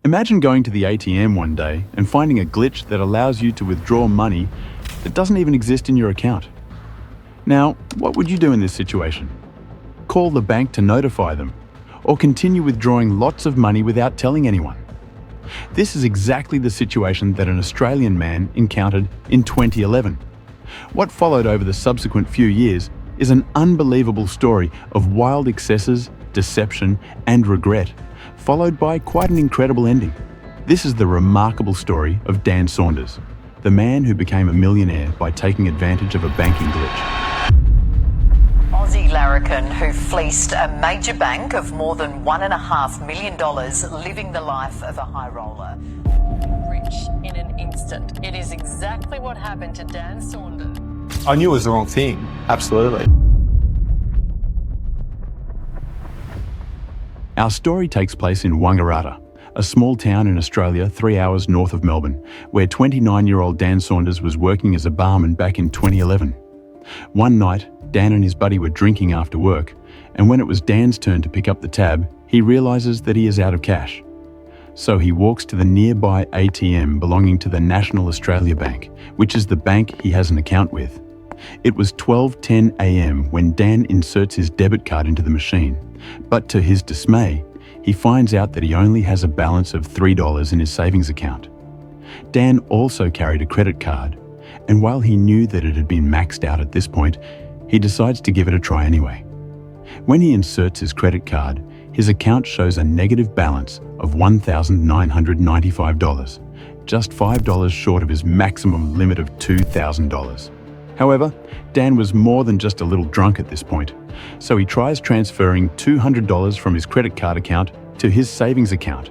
Imagine going to the ATM one day and finding a glitch that allows you to withdraw money that doesn't even exist in your account. Now, what would you do in this situation? Call the bank to notify them, or continue withdrawing lots of money without telling anyone? This is exactly the situation that an Australian man encountered in 2011. What followed over the subsequent few years is an unbelievable story of wild excesses, deception, and regret, followed by quite an incredible ending. This is the remarkable story of Dan Saunders, the man who became a millionaire by taking advantage of a banking glitch. Aussie larrikin who fleeced a major bank of more than $1.5 million, living the life of a high roller. Rich in an instant. It is exactly what happened to Dan Saunders. I knew it was the wrong thing, absolutely. Our story takes place in Wangaratta, a small town in Australia 3 hours north of Melbourne, where 29-year-old Dan Saunders was working as a barman back in 2011. One night, Dan and his buddy were drinking after work, and when it was Dan's turn to pick up the tab, he realises that he is out of cash. So he walks to the nearby ATM belonging to the National Australia Bank, which is the bank he has an account with. It was 12:10 a.m. when Dan inserts his debit card into the machine, but to his dismay, he finds out that he only has a balance of $3 in his savings account. Dan also carried a credit card, and while he knew that it had been maxed out at this point, he decides to give it a try anyway. When he inserts his credit card, his account shows a negative balance of $1,995, just $5 short of his maximum limit of $2,000. However, Dan was more than just a little drunk at this point, so he tries transferring $200 from his credit card account to his savings account.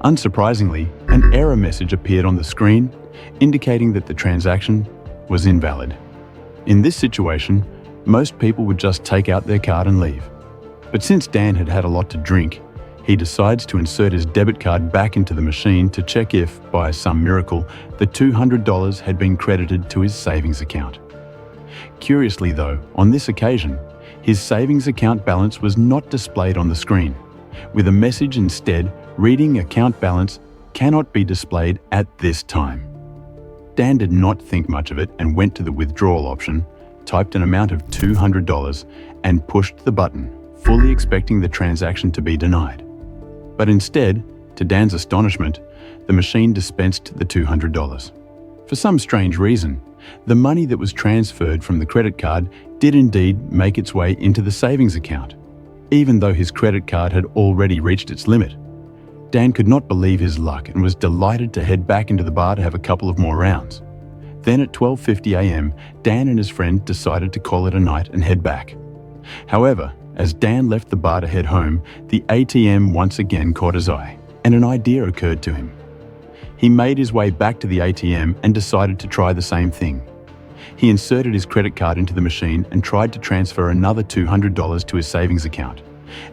Unsurprisingly, an error message appeared on the screen, indicating that the transaction was invalid. In this situation, most people would just take out their card and leave. But since Dan had had a lot to drink, he decides to insert his debit card back into the machine to check if, by some miracle, the $200 had been credited to his savings account. Curiously though, on this occasion, his savings account balance was not displayed on the screen, with a message instead reading account balance cannot be displayed at this time. Dan did not think much of it and went to the withdrawal option, typed an amount of $200 and pushed the button, fully expecting the transaction to be denied. But instead, to Dan's astonishment, the machine dispensed the $200. For some strange reason, the money that was transferred from the credit card did indeed make its way into the savings account, even though his credit card had already reached its limit. Dan could not believe his luck and was delighted to head back into the bar to have a couple of more rounds. Then at 12:50 a.m, Dan and his friend decided to call it a night and head back. However, as Dan left the bar to head home, the ATM once again caught his eye, and an idea occurred to him. He made his way back to the ATM and decided to try the same thing. He inserted his credit card into the machine and tried to transfer another $200 to his savings account.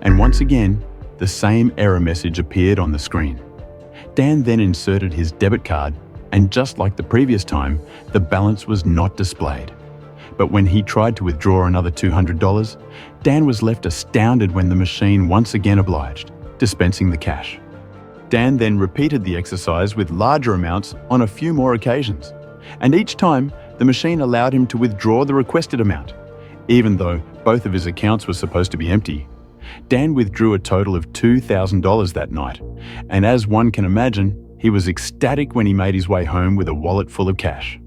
And once again, the same error message appeared on the screen. Dan then inserted his debit card, and just like the previous time, the balance was not displayed. But when he tried to withdraw another $200, Dan was left astounded when the machine once again obliged, dispensing the cash. Dan then repeated the exercise with larger amounts on a few more occasions, and each time the machine allowed him to withdraw the requested amount, even though both of his accounts were supposed to be empty. Dan withdrew a total of $2,000 that night, and as one can imagine, he was ecstatic when he made his way home with a wallet full of cash.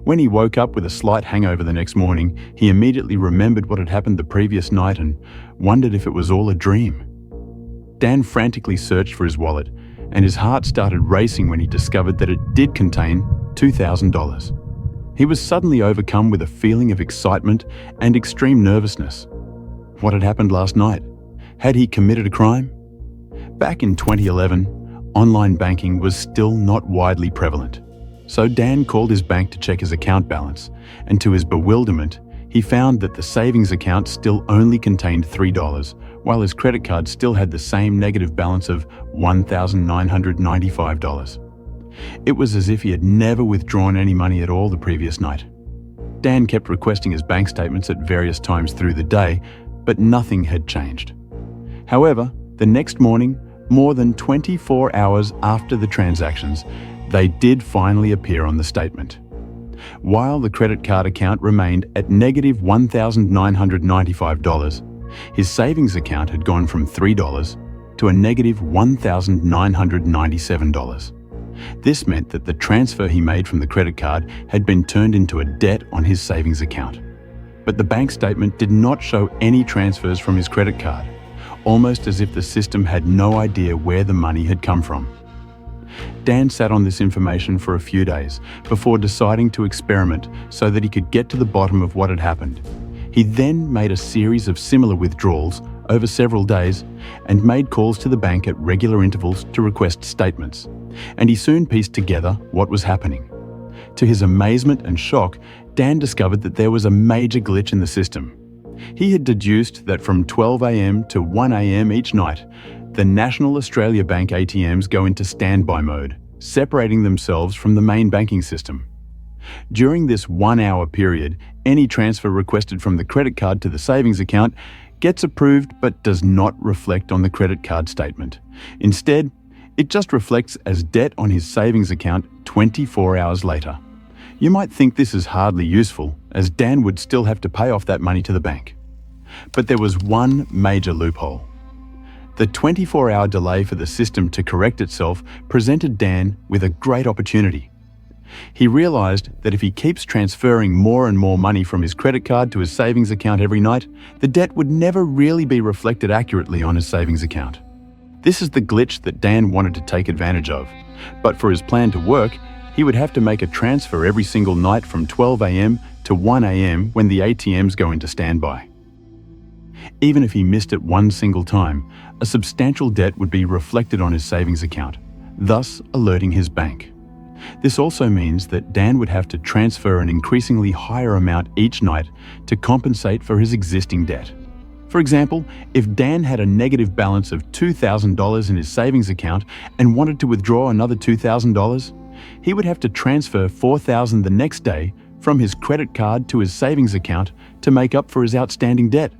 When he woke up with a slight hangover the next morning, he immediately remembered what had happened the previous night and wondered if it was all a dream. Dan frantically searched for his wallet, and his heart started racing when he discovered that it did contain $2,000. He was suddenly overcome with a feeling of excitement and extreme nervousness. What had happened last night? Had he committed a crime? Back in 2011, online banking was still not widely prevalent. So Dan called his bank to check his account balance, and to his bewilderment, he found that the savings account still only contained $3, while his credit card still had the same negative balance of $1,995. It was as if he had never withdrawn any money at all the previous night. Dan kept requesting his bank statements at various times through the day, but nothing had changed. However, the next morning, More than 24 hours after the transactions, they did finally appear on the statement. While the credit card account remained at negative $1,995, his savings account had gone from $3 to a negative $1,997. This meant that the transfer he made from the credit card had been turned into a debt on his savings account. But the bank statement did not show any transfers from his credit card, almost as if the system had no idea where the money had come from. Dan sat on this information for a few days before deciding to experiment so that he could get to the bottom of what had happened. He then made a series of similar withdrawals over several days and made calls to the bank at regular intervals to request statements, and he soon pieced together what was happening. To his amazement and shock, Dan discovered that there was a major glitch in the system. He had deduced that from 12 a.m. to 1 a.m. each night, the National Australia Bank ATMs go into standby mode, separating themselves from the main banking system. During this 1-hour period, any transfer requested from the credit card to the savings account gets approved but does not reflect on the credit card statement. Instead, it just reflects as debt on his savings account 24 hours later. You might think this is hardly useful, as Dan would still have to pay off that money to the bank. But there was one major loophole. The 24-hour delay for the system to correct itself presented Dan with a great opportunity. He realized that if he keeps transferring more and more money from his credit card to his savings account every night, the debt would never really be reflected accurately on his savings account. This is the glitch that Dan wanted to take advantage of. But for his plan to work, he would have to make a transfer every single night from 12 a.m. to 1 a.m. when the ATMs go into standby. Even if he missed it one single time, a substantial debt would be reflected on his savings account, thus alerting his bank. This also means that Dan would have to transfer an increasingly higher amount each night to compensate for his existing debt. For example, if Dan had a negative balance of $2,000 in his savings account and wanted to withdraw another $2,000, he would have to transfer $4,000 the next day from his credit card to his savings account to make up for his outstanding debt.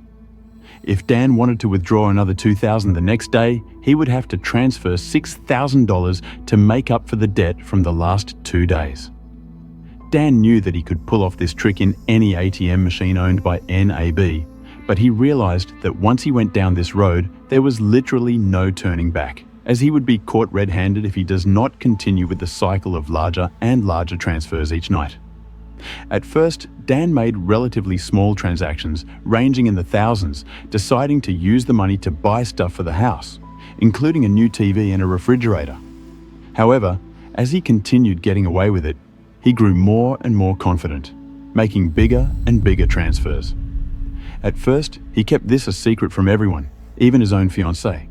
If Dan wanted to withdraw another $2,000 the next day, he would have to transfer $6,000 to make up for the debt from the last 2 days. Dan knew that he could pull off this trick in any ATM machine owned by NAB, but he realized that once he went down this road, there was literally no turning back, as he would be caught red-handed if he does not continue with the cycle of larger and larger transfers each night. At first, Dan made relatively small transactions, ranging in the thousands, deciding to use the money to buy stuff for the house, including a new TV and a refrigerator. However, as he continued getting away with it, he grew more and more confident, making bigger and bigger transfers. At first, he kept this a secret from everyone, even his own fiancée.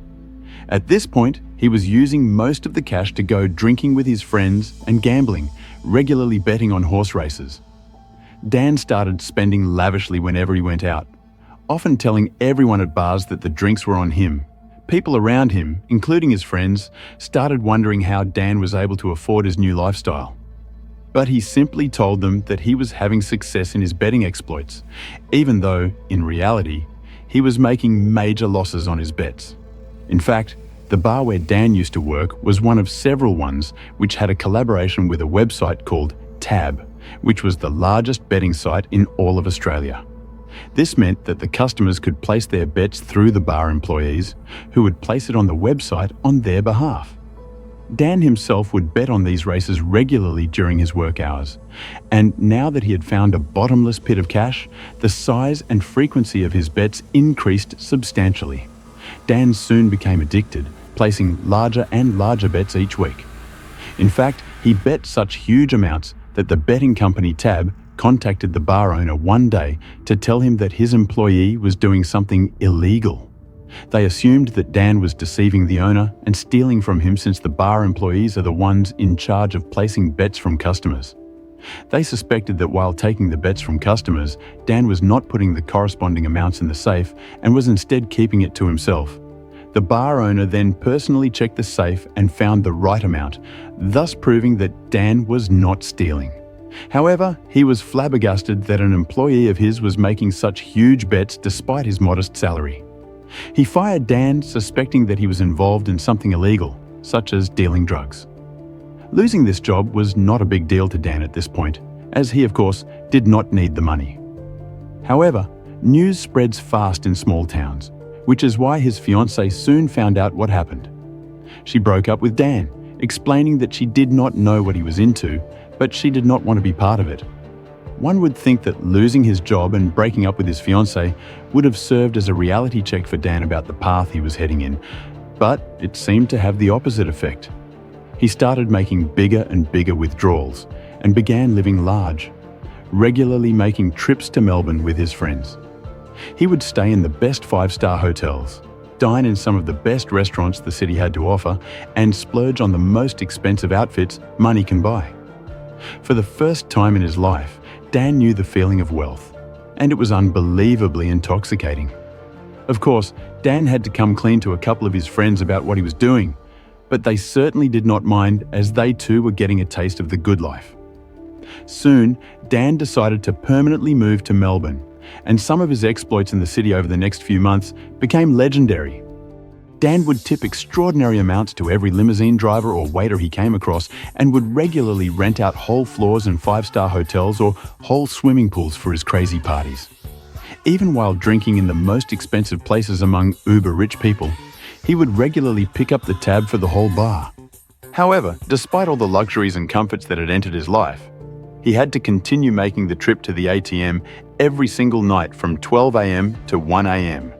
At this point, he was using most of the cash to go drinking with his friends and gambling, regularly betting on horse races. Dan started spending lavishly whenever he went out, often telling everyone at bars that the drinks were on him. People around him, including his friends, started wondering how Dan was able to afford his new lifestyle. But he simply told them that he was having success in his betting exploits, even though, in reality, he was making major losses on his bets. In fact, the bar where Dan used to work was one of several ones which had a collaboration with a website called Tab, which was the largest betting site in all of Australia. This meant that the customers could place their bets through the bar employees, who would place it on the website on their behalf. Dan himself would bet on these races regularly during his work hours, and now that he had found a bottomless pit of cash, the size and frequency of his bets increased substantially. Dan soon became addicted, placing larger and larger bets each week. In fact, he bet such huge amounts that the betting company Tab contacted the bar owner one day to tell him that his employee was doing something illegal. They assumed that Dan was deceiving the owner and stealing from him, since the bar employees are the ones in charge of placing bets from customers. They suspected that while taking the bets from customers, Dan was not putting the corresponding amounts in the safe and was instead keeping it to himself. The bar owner then personally checked the safe and found the right amount, thus proving that Dan was not stealing. However, he was flabbergasted that an employee of his was making such huge bets despite his modest salary. He fired Dan, suspecting that he was involved in something illegal, such as dealing drugs. Losing this job was not a big deal to Dan at this point, as he, of course, did not need the money. However, news spreads fast in small towns, which is why his fiancée soon found out what happened. She broke up with Dan, explaining that she did not know what he was into, but she did not want to be part of it. One would think that losing his job and breaking up with his fiancée would have served as a reality check for Dan about the path he was heading in, but it seemed to have the opposite effect. He started making bigger and bigger withdrawals and began living large, regularly making trips to Melbourne with his friends. He would stay in the best 5-star hotels, dine in some of the best restaurants the city had to offer, and splurge on the most expensive outfits money can buy. For the first time in his life, Dan knew the feeling of wealth, and it was unbelievably intoxicating. Of course, Dan had to come clean to a couple of his friends about what he was doing, but they certainly did not mind, as they too were getting a taste of the good life. Soon, Dan decided to permanently move to Melbourne, and some of his exploits in the city over the next few months became legendary. Dan would tip extraordinary amounts to every limousine driver or waiter he came across, and would regularly rent out whole floors in 5-star hotels or whole swimming pools for his crazy parties. Even while drinking in the most expensive places among uber-rich people, he would regularly pick up the tab for the whole bar. However, despite all the luxuries and comforts that had entered his life, he had to continue making the trip to the ATM every single night from 12 a.m. to 1 a.m.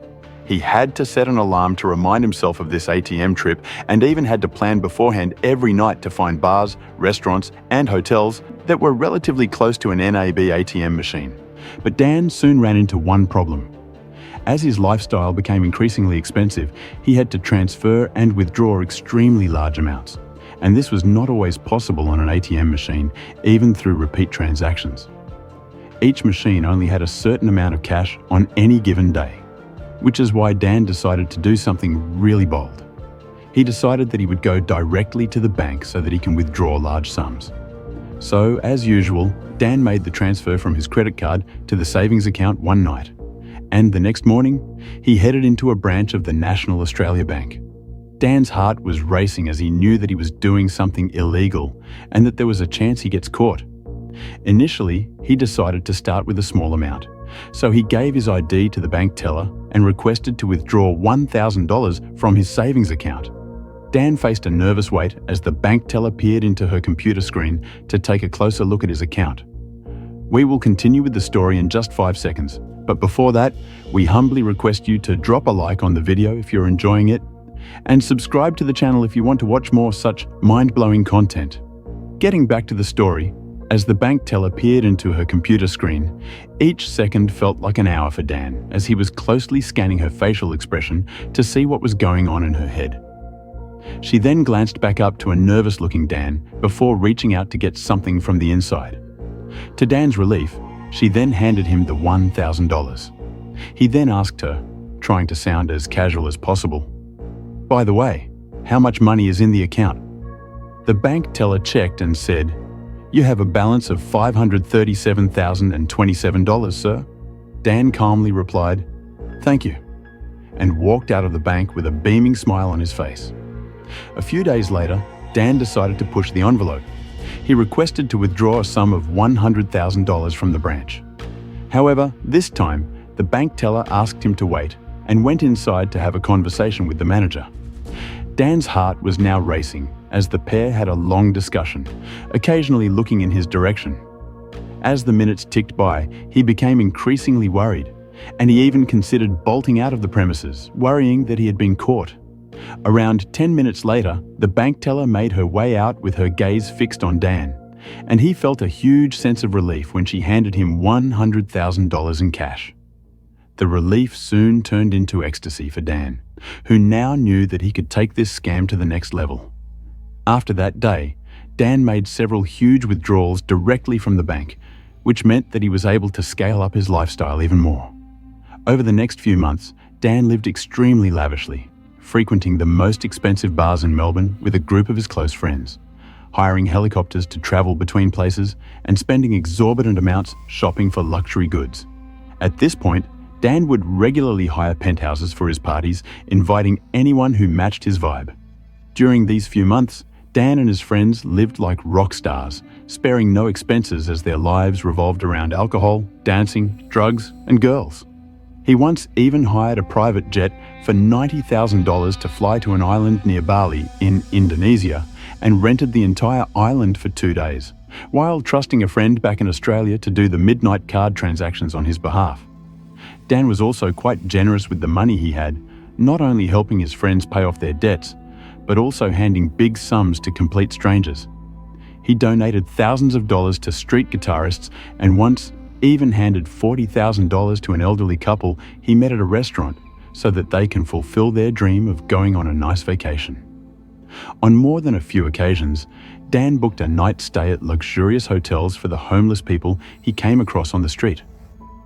He had to set an alarm to remind himself of this ATM trip, and even had to plan beforehand every night to find bars, restaurants, and hotels that were relatively close to an NAB ATM machine. But Dan soon ran into one problem. As his lifestyle became increasingly expensive, he had to transfer and withdraw extremely large amounts. And this was not always possible on an ATM machine, even through repeat transactions. Each machine only had a certain amount of cash on any given day, which is why Dan decided to do something really bold. He decided that he would go directly to the bank so that he can withdraw large sums. So, as usual, Dan made the transfer from his credit card to the savings account one night, and the next morning, he headed into a branch of the National Australia Bank. Dan's heart was racing as he knew that he was doing something illegal and that there was a chance he gets caught. Initially, he decided to start with a small amount, so he gave his ID to the bank teller and requested to withdraw $1,000 from his savings account. Dan faced a nervous wait as the bank teller peered into her computer screen to take a closer look at his account. We will continue with the story in just 5 seconds, but before that, we humbly request you to drop a like on the video if you're enjoying it, and subscribe to the channel if you want to watch more such mind-blowing content. Getting back to the story, as the bank teller peered into her computer screen, each second felt like an hour for Dan as he was closely scanning her facial expression to see what was going on in her head. She then glanced back up to a nervous-looking Dan before reaching out to get something from the inside. To Dan's relief, she then handed him the $1,000. He then asked her, trying to sound as casual as possible, "By the way, how much money is in the account?" The bank teller checked and said, "You have a balance of $537,027, sir." Dan calmly replied, "Thank you," and walked out of the bank with a beaming smile on his face. A few days later, Dan decided to push the envelope. He requested to withdraw a sum of $100,000 from the branch. However, this time, the bank teller asked him to wait and went inside to have a conversation with the manager. Dan's heart was now racing as the pair had a long discussion, occasionally looking in his direction. As the minutes ticked by, he became increasingly worried, and he even considered bolting out of the premises, worrying that he had been caught. Around 10 minutes later, the bank teller made her way out with her gaze fixed on Dan, and he felt a huge sense of relief when she handed him $100,000 in cash. The relief soon turned into ecstasy for Dan, who now knew that he could take this scam to the next level. After that day, Dan made several huge withdrawals directly from the bank, which meant that he was able to scale up his lifestyle even more. Over the next few months, Dan lived extremely lavishly, frequenting the most expensive bars in Melbourne with a group of his close friends, hiring helicopters to travel between places, and spending exorbitant amounts shopping for luxury goods. At this point, Dan would regularly hire penthouses for his parties, inviting anyone who matched his vibe. During these few months, Dan and his friends lived like rock stars, sparing no expenses as their lives revolved around alcohol, dancing, drugs, and girls. He once even hired a private jet for $90,000 to fly to an island near Bali in Indonesia and rented the entire island for 2 days, while trusting a friend back in Australia to do the midnight card transactions on his behalf. Dan was also quite generous with the money he had, not only helping his friends pay off their debts, but also handing big sums to complete strangers. He donated thousands of dollars to street guitarists and once even handed $40,000 to an elderly couple he met at a restaurant so that they can fulfill their dream of going on a nice vacation. On more than a few occasions, Dan booked a night stay at luxurious hotels for the homeless people he came across on the street.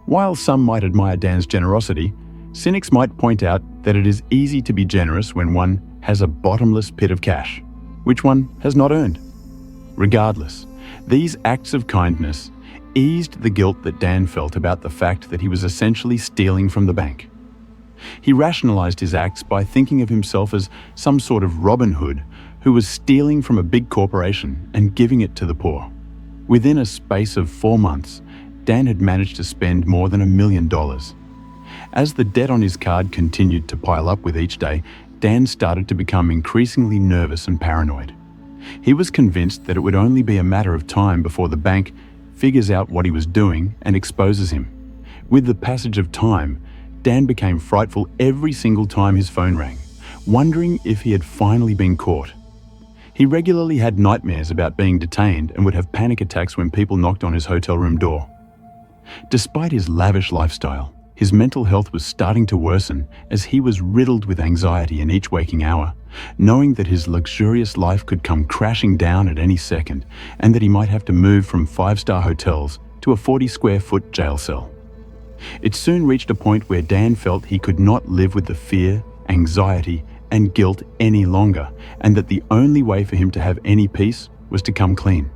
While some might admire Dan's generosity, cynics might point out that it is easy to be generous when one has a bottomless pit of cash, which one has not earned. Regardless, these acts of kindness eased the guilt that Dan felt about the fact that he was essentially stealing from the bank. He rationalized his acts by thinking of himself as some sort of Robin Hood who was stealing from a big corporation and giving it to the poor. Within a space of 4 months, Dan had managed to spend more than $1 million. As the debt on his card continued to pile up with each day, Dan started to become increasingly nervous and paranoid. He was convinced that it would only be a matter of time before the bank figures out what he was doing and exposes him. With the passage of time, Dan became frightful every single time his phone rang, wondering if he had finally been caught. He regularly had nightmares about being detained and would have panic attacks when people knocked on his hotel room door. Despite his lavish lifestyle, his mental health was starting to worsen as he was riddled with anxiety in each waking hour, knowing that his luxurious life could come crashing down at any second and that he might have to move from 5-star hotels to a 40-square-foot jail cell. It soon reached a point where Dan felt he could not live with the fear, anxiety, and guilt any longer, and that the only way for him to have any peace was to come clean.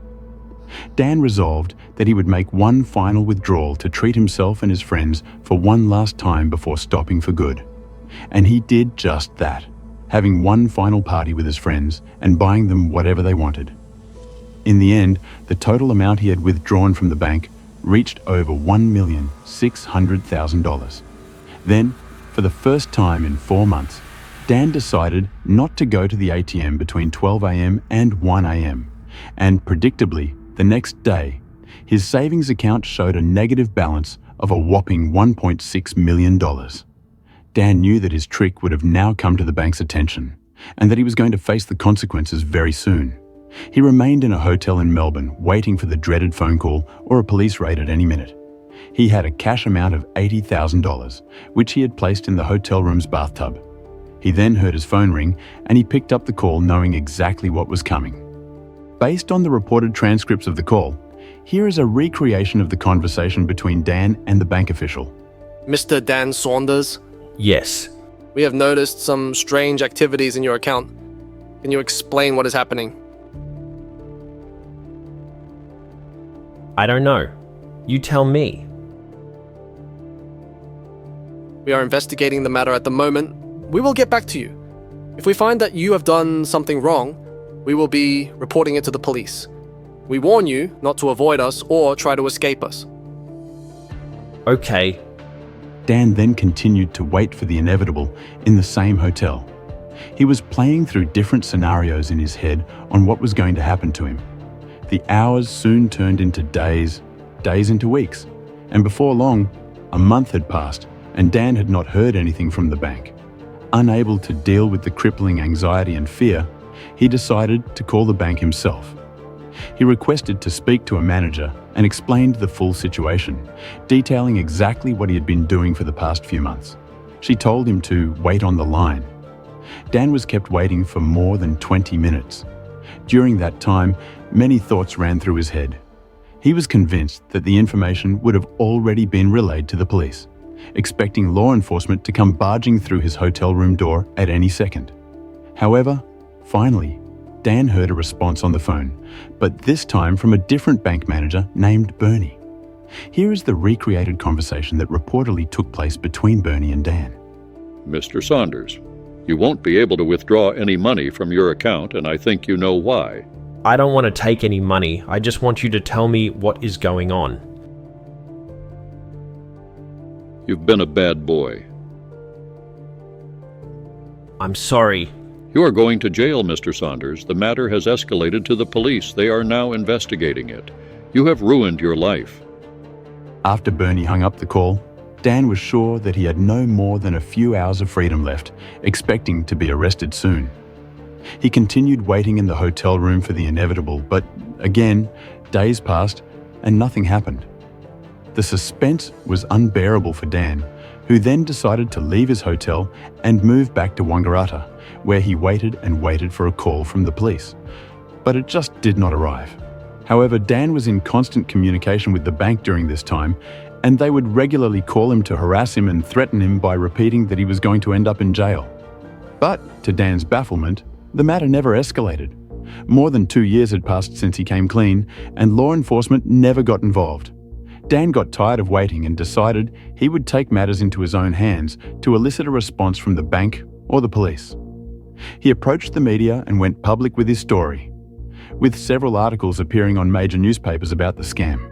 Dan resolved that he would make one final withdrawal to treat himself and his friends for one last time before stopping for good. And he did just that, having one final party with his friends and buying them whatever they wanted. In the end, the total amount he had withdrawn from the bank reached over $1,600,000. Then, for the first time in 4 months, Dan decided not to go to the ATM between 12 a.m. and 1 a.m. And predictably, the next day, his savings account showed a negative balance of a whopping $1.6 million. Dan knew that his trick would have now come to the bank's attention, and that he was going to face the consequences very soon. He remained in a hotel in Melbourne, waiting for the dreaded phone call or a police raid at any minute. He had a cash amount of $80,000, which he had placed in the hotel room's bathtub. He then heard his phone ring, and he picked up the call knowing exactly what was coming. Based on the reported transcripts of the call, here is a recreation of the conversation between Dan and the bank official. Mr. Dan Saunders, Yes. we have noticed some strange activities in your account. Can you explain what is happening? I don't know. You tell me. We are investigating the matter at the moment. We will get back to you. If we find that you have done something wrong, we will be reporting it to the police. We warn you not to avoid us or try to escape us. Okay. Dan then continued to wait for the inevitable in the same hotel. He was playing through different scenarios in his head on what was going to happen to him. The hours soon turned into days, days into weeks, and before long, a month had passed and Dan had not heard anything from the bank. Unable to deal with the crippling anxiety and fear, he decided to call the bank himself. He requested to speak to a manager and explained the full situation, detailing exactly what he had been doing for the past few months. She told him to wait on the line. Dan was kept waiting for more than 20 minutes. During that time, many thoughts ran through his head. He was convinced that the information would have already been relayed to the police, expecting law enforcement to come barging through his hotel room door at any second. However, finally, Dan heard a response on the phone, but this time from a different bank manager named Bernie. Here is the recreated conversation that reportedly took place between Bernie and Dan. Mr. Saunders, you won't be able to withdraw any money from your account, and I think you know why. I don't want to take any money. I just want you to tell me what is going on. You've been a bad boy. I'm sorry. You are going to jail, Mr. Saunders. The matter has escalated to the police. They are now investigating it. You have ruined your life. After Bernie hung up the call, Dan was sure that he had no more than a few hours of freedom left, expecting to be arrested soon. He continued waiting in the hotel room for the inevitable, but again, days passed and nothing happened. The suspense was unbearable for Dan, who then decided to leave his hotel and move back to Wangaratta, where he waited and waited for a call from the police. But it just did not arrive. However, Dan was in constant communication with the bank during this time, and they would regularly call him to harass him and threaten him by repeating that he was going to end up in jail. But, to Dan's bafflement, the matter never escalated. More than 2 years had passed since he came clean, and law enforcement never got involved. Dan got tired of waiting and decided he would take matters into his own hands to elicit a response from the bank or the police. He approached the media and went public with his story, with several articles appearing on major newspapers about the scam.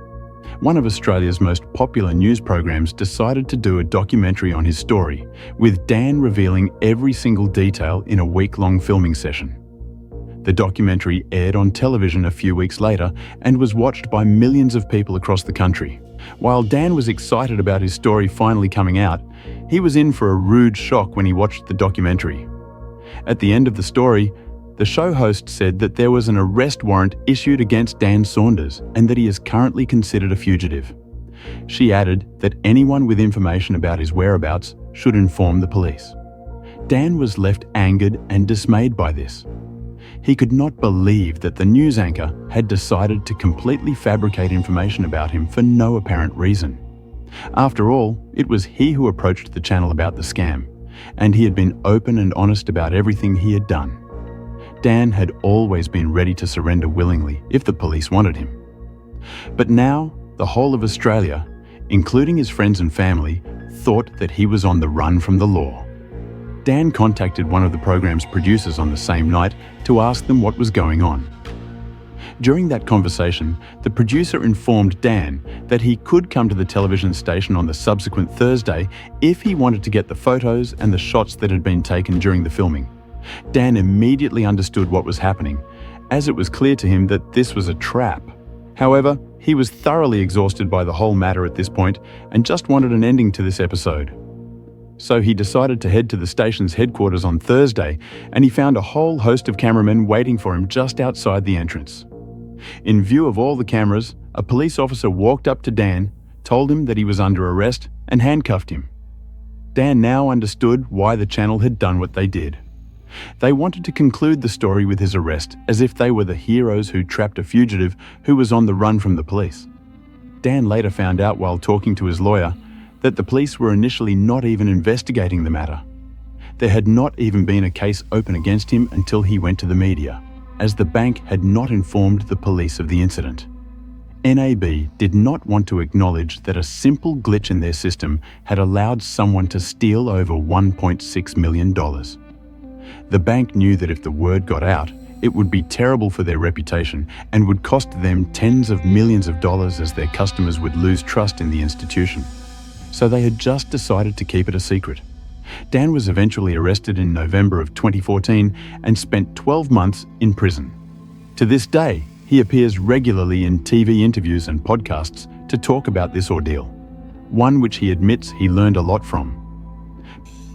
One of Australia's most popular news programs decided to do a documentary on his story, with Dan revealing every single detail in a week-long filming session. The documentary aired on television a few weeks later and was watched by millions of people across the country. While Dan was excited about his story finally coming out, he was in for a rude shock when he watched the documentary. At the end of the story, the show host said that there was an arrest warrant issued against Dan Saunders and that he is currently considered a fugitive. She added that anyone with information about his whereabouts should inform the police. Dan was left angered and dismayed by this. He could not believe that the news anchor had decided to completely fabricate information about him for no apparent reason. After all, it was he who approached the channel about the scam, and he had been open and honest about everything he had done. Dan had always been ready to surrender willingly if the police wanted him. But now, the whole of Australia, including his friends and family, thought that he was on the run from the law. Dan contacted one of the program's producers on the same night to ask them what was going on. During that conversation, the producer informed Dan that he could come to the television station on the subsequent Thursday if he wanted to get the photos and the shots that had been taken during the filming. Dan immediately understood what was happening, as it was clear to him that this was a trap. However, he was thoroughly exhausted by the whole matter at this point and just wanted an ending to this episode. So he decided to head to the station's headquarters on Thursday, and he found a whole host of cameramen waiting for him just outside the entrance. In view of all the cameras, a police officer walked up to Dan, told him that he was under arrest, and handcuffed him. Dan now understood why the channel had done what they did. They wanted to conclude the story with his arrest, as if they were the heroes who trapped a fugitive who was on the run from the police. Dan later found out while talking to his lawyer that the police were initially not even investigating the matter. There had not even been a case open against him until he went to the media, as the bank had not informed the police of the incident. NAB did not want to acknowledge that a simple glitch in their system had allowed someone to steal over $1.6 million. The bank knew that if the word got out, it would be terrible for their reputation and would cost them tens of millions of dollars, as their customers would lose trust in the institution. So they had just decided to keep it a secret. Dan was eventually arrested in November of 2014 and spent 12 months in prison. To this day, he appears regularly in TV interviews and podcasts to talk about this ordeal, one which he admits he learned a lot from.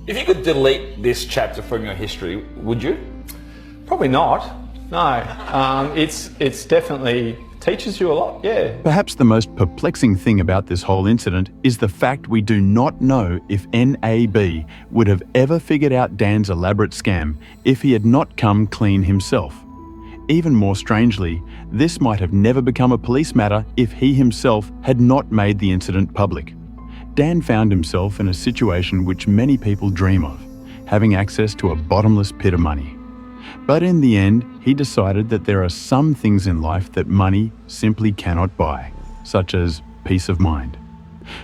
If you could delete this chapter from your history, would you? Probably not. No. It's definitely teaches you a lot, yeah. Perhaps the most perplexing thing about this whole incident is the fact we do not know if NAB would have ever figured out Dan's elaborate scam if he had not come clean himself. Even more strangely, this might have never become a police matter if he himself had not made the incident public. Dan found himself in a situation which many people dream of, having access to a bottomless pit of money. But in the end, he decided that there are some things in life that money simply cannot buy, such as peace of mind.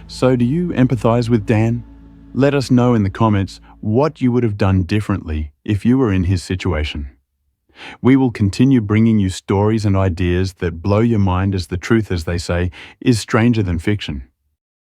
So do you empathize with Dan? Let us know in the comments what you would have done differently if you were in his situation. We will continue bringing you stories and ideas that blow your mind, as the truth, as they say, is stranger than fiction.